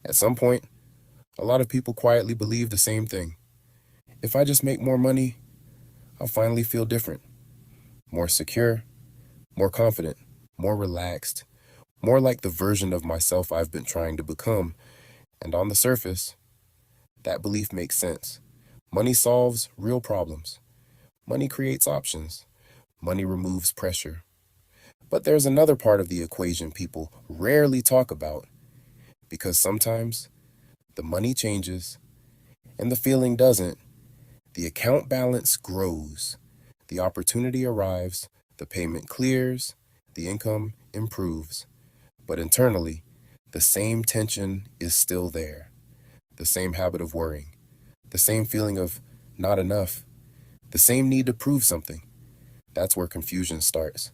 At some point, a lot of people quietly believe the same thing. If I just make more money, I'll finally feel different, more secure, more confident, more relaxed, more like the version of myself I've been trying to become. And on the surface, that belief makes sense. Money solves real problems. Money creates options. Money removes pressure. But there's another part of the equation people rarely talk about because sometimes the money changes and the feeling doesn't. The account balance grows, the opportunity arrives, the payment clears, the income improves. But internally, the same tension is still there, the same habit of worrying, the same feeling of not enough, the same need to prove something. That's where confusion starts,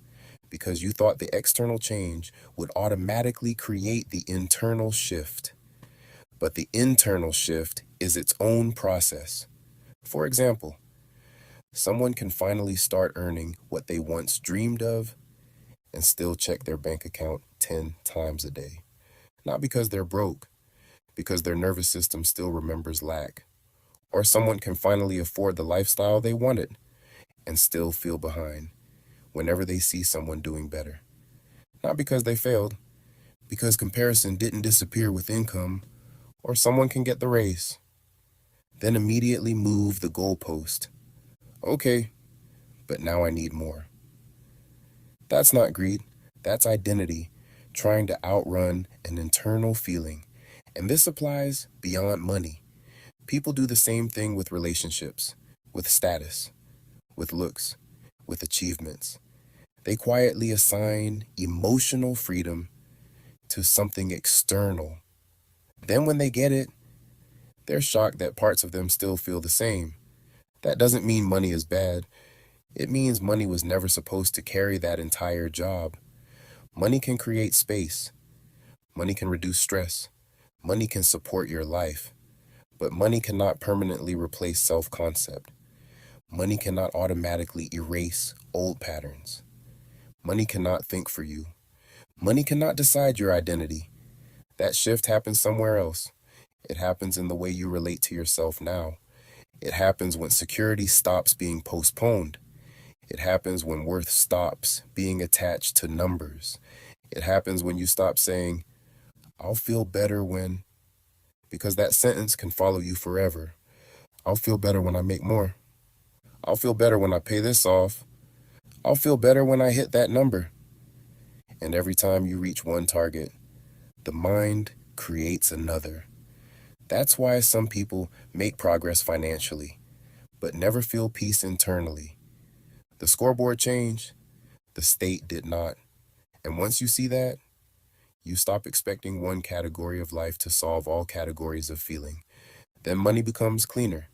because you thought the external change would automatically create the internal shift. But the internal shift is its own process. For example, someone can finally start earning what they once dreamed of and still check their bank account 10 times a day. Not because they're broke, because their nervous system still remembers lack. Or someone can finally afford the lifestyle they wanted and still feel behind whenever they see someone doing better. Not because they failed, because comparison didn't disappear with income, or someone can get the raise, then immediately move the goalpost. Okay, but now I need more. That's not greed, that's identity trying to outrun an internal feeling. And this applies beyond money. People do the same thing with relationships, with status, with looks, with achievements. They quietly assign emotional freedom to something external. Then when they get it, they're shocked that parts of them still feel the same. That doesn't mean money is bad. It means money was never supposed to carry that entire job. Money can create space. Money can reduce stress. Money can support your life. But money cannot permanently replace self-concept. Money cannot automatically erase old patterns. Money cannot think for you. Money cannot decide your identity. That shift happens somewhere else. It happens in the way you relate to yourself now. It happens when security stops being postponed. It happens when worth stops being attached to numbers. It happens when you stop saying, I'll feel better when, because that sentence can follow you forever. I'll feel better when I make more. I'll feel better when I pay this off. I'll feel better when I hit that number. And every time you reach one target, the mind creates another. That's why some people make progress financially, but never feel peace internally. The scoreboard changed, the state did not. And once you see that, you stop expecting one category of life to solve all categories of feeling. Then money becomes cleaner,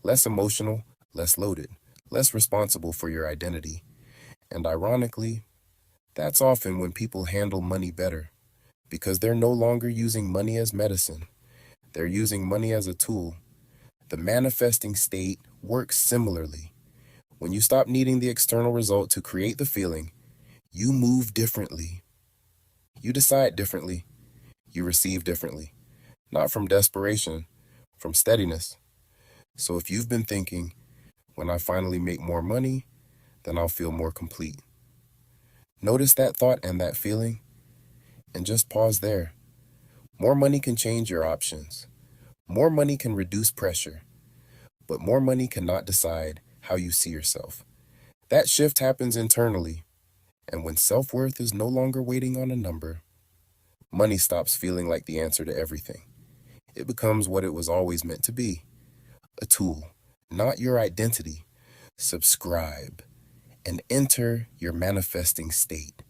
less emotional, less loaded, less responsible for your identity. And ironically, that's often when people handle money better, because they're no longer using money as medicine. They're using money as a tool. The manifesting state works similarly. When you stop needing the external result to create the feeling, you move differently. You decide differently. You receive differently. Not from desperation, from steadiness. So if you've been thinking, when I finally make more money, then I'll feel more complete. Notice that thought and that feeling, and just pause there. More money can change your options. More money can reduce pressure. But more money cannot decide how you see yourself. That shift happens internally. And when self-worth is no longer waiting on a number, money stops feeling like the answer to everything. It becomes what it was always meant to be, a tool, not your identity. Subscribe and enter your manifesting state.